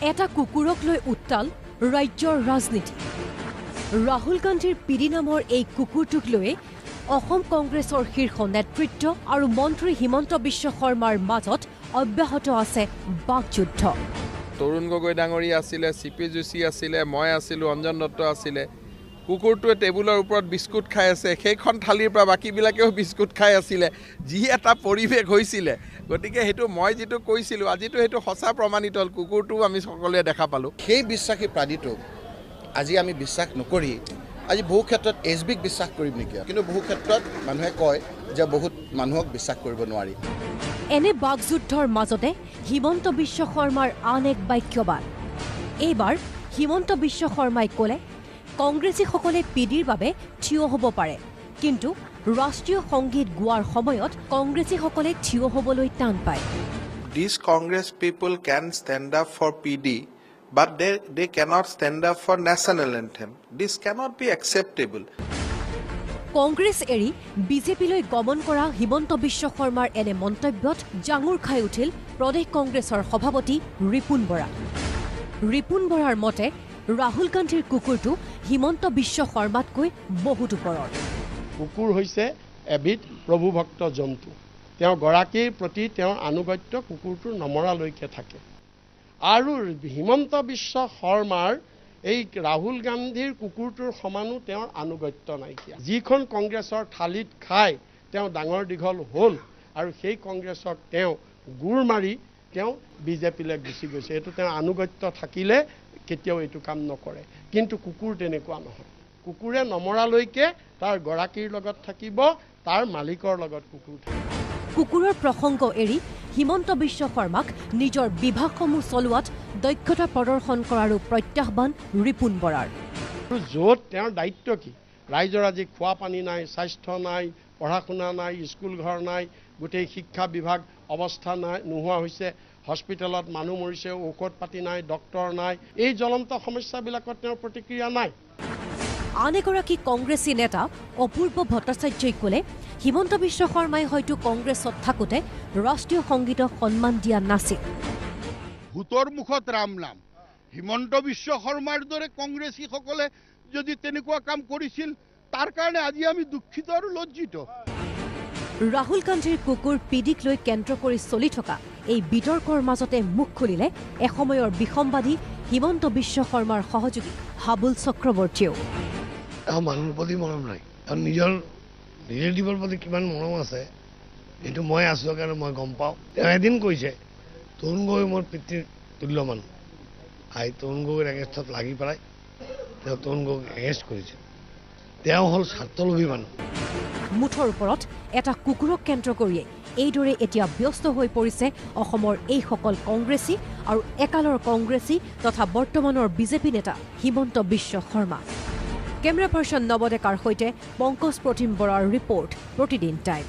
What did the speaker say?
এটা কুকুৰক লৈ উত্তাল ৰাজ্যৰ ৰাজনীতি। ৰাহুল গান্ধীৰ পিডি নামৰ এই কুকুৰটোক লৈ অসম কংগ্ৰেছৰ শীৰ্ষ নেতৃত্ব আৰু মন্ত্ৰী হিমন্ত বিশ্ব শৰ্মাৰ মাজত অব্যাহত আছে বাকযুদ্ধ। তৰুণ গগৈ ডাঙৰী আছিলে, চিপি যোশী আছিলে, মই আছিলোঁ, অঞ্জন দত্ত আছিলে। কুকুৰটোৱে টেবুলৰ ওপৰত বিস্কুট খাই আছে, সেইখন থালিৰ পৰা বাকীবিলাকেও বিস্কুট খাই আছিলে। যি এটা পৰিৱেশ হৈছিলে, গতিকে সেইটো মই যিটো কৈছিলোঁ আজিতো সেইটো সঁচা প্ৰমাণিত হ'ল। কুকুৰটোও আমি সকলোৱে দেখা পালোঁ। সেই বিশ্বাসী প্ৰাণীটোক আজি আমি বিশ্বাস নকৰি আজি বহু ক্ষেত্ৰত SBক বিশ্বাস কৰিম নেকি? কিন্তু বহু ক্ষেত্ৰত মানুহে কয় যে বহুত মানুহক বিশ্বাস কৰিব নোৱাৰি। এনে বাকযুদ্ধৰ মাজতে হিমন্ত বিশ্ব শৰ্মাৰ আন এক বাক্যবান। এইবাৰ হিমন্ত বিশ্ব শৰ্মাই ক'লে কংগ্ৰেছীসকলে পিডিৰ বাবে থিয় হ'ব পাৰে, কিন্তু ৰাষ্ট্ৰীয় সংগীত গোৱাৰ সময়ত কংগ্ৰেছীসকলে থিয় হ'বলৈ টান পায়। These Congress people can stand up for PD, but they cannot stand up for national anthem. This cannot be acceptable. Congress এৰি বিজেপিলৈ গমন কৰা হিমন্ত বিশ্ব শৰ্মাৰ এনে মন্তব্যত জাঙুৰ খাই উঠিল প্ৰদেশ কংগ্ৰেছৰ সভাপতি ৰিপুণ বৰা। ৰিপুণ বৰাৰ মতে ৰাহুল গান্ধীৰ কুকুৰটো হিমন্ত বিশ্ব শৰ্মাতকৈ বহুত ওপৰৰ। কুকুৰ হৈছে এবিধ প্ৰভুভক্ত জন্তু। তেওঁ গৰাকীৰ প্ৰতি তেওঁৰ আনুগত্য কুকুৰটোৰ নমৰালৈকে থাকে। আৰু হিমন্ত বিশ্ব শৰ্মাৰ এই ৰাহুল গান্ধীৰ কুকুৰটোৰ সমানো তেওঁৰ আনুগত্য নাইকিয়া। যিখন কংগ্ৰেছৰ থালিত খাই তেওঁ ডাঙৰ দীঘল হ'ল আৰু সেই কংগ্ৰেছক তেওঁ গুৰ মাৰি তেওঁ বিজেপিলৈ গুচি গৈছে। এইটো তেওঁ আনুগত্য থাকিলে কেতিয়াও এইটো কাম নকৰে। কিন্তু কুকুৰ তেনেকুৱা নহয়। কুকুৰে নমৰালৈকে তাৰ গৰাকীৰ লগত থাকিব, তাৰ মালিকৰ লগত কুকুৰ থাকিব। কুকুৰৰ প্ৰসংগ এৰি হিমন্ত বিশ্ব শৰ্মাক নিজৰ বিভাগসমূহ চলোৱাত দক্ষতা প্ৰদৰ্শন কৰাৰো প্ৰত্যাহ্বান ৰিপুণ বৰাৰ। য'ত তেওঁৰ দায়িত্ব কি? ৰাইজৰ আজি খোৱা পানী নাই, স্বাস্থ্য নাই, পঢ়া শুনা নাই, স্কুল ঘৰ নাই, গোটেই শিক্ষা বিভাগ অৱস্থা নাই, নোহোৱা হৈছে। হস্পিটেলত মানুহ মৰিছে, ঔষধ পাতি নাই, ডক্তৰ নাই। এই জ্বলন্ত সমস্যাবিলাকত তেওঁৰ প্ৰতিক্ৰিয়া নাই। আন এগৰাকী কংগ্ৰেছী নেতা অপূৰ্ব ভট্টাচাৰ্যই ক'লে হিমন্ত বিশ্ব শৰ্মাই হয়তো কংগ্ৰেছত থাকোঁতে ৰাষ্ট্ৰীয় সংগীতক সন্মান দিয়া নাছিল। ভূতৰ মুখত ৰাম নাম। হিমন্ত বিশ্ব শৰ্মাৰ দৰে কংগ্ৰেছীসকলে যদি তেনেকুৱা কাম কৰিছিল, তাৰ কাৰণে আজি আমি দুখিত আৰু লজ্জিত। ৰাহুল গান্ধীৰ কুকুৰ পিডিক লৈ কেন্দ্ৰ কৰি চলি থকা এই বিতৰ্কৰ মাজতে মুখ খুলিলে এসময়ৰ বিসম্বাদী হিমন্ত বিশ্ব শৰ্মাৰ সহযোগী হাবুল চক্ৰৱৰ্তীয়েও। মানুহৰ প্ৰতি মৰম নাই, আৰু নিজৰ ৰিলেটিভৰ প্ৰতি কিমান মৰম আছে এইটো মই আছোঁ কাৰণে মই গম পাওঁ। তেওঁ এদিন কৈছে তৰুণ গগৈ মোৰ পিতৃৰ তুল্য মানুহ। তৰুণ গগৈৰ এগেষ্টত লাগি পেলাই তেওঁ তৰুণ গগৈক এগেষ্ট কৰিছে। তেওঁ হ'ল স্বাৰ্থলোভী মানুহ। মুঠৰ ওপৰত এটা কুকুৰক কেন্দ্ৰ কৰিয়ে এইদৰে এতিয়া ব্যস্ত হৈ পৰিছে অসমৰ এইসকল কংগ্ৰেছী আৰু একালৰ কংগ্ৰেছী তথা বৰ্তমানৰ বিজেপি নেতা হিমন্ত বিশ্ব শৰ্মা। কেমেৰা পাৰ্চন নৱ ডেকাৰ সৈতে পংকজ প্ৰতিম বৰাৰ ৰিপৰ্ট, প্ৰতিদিন টাইম।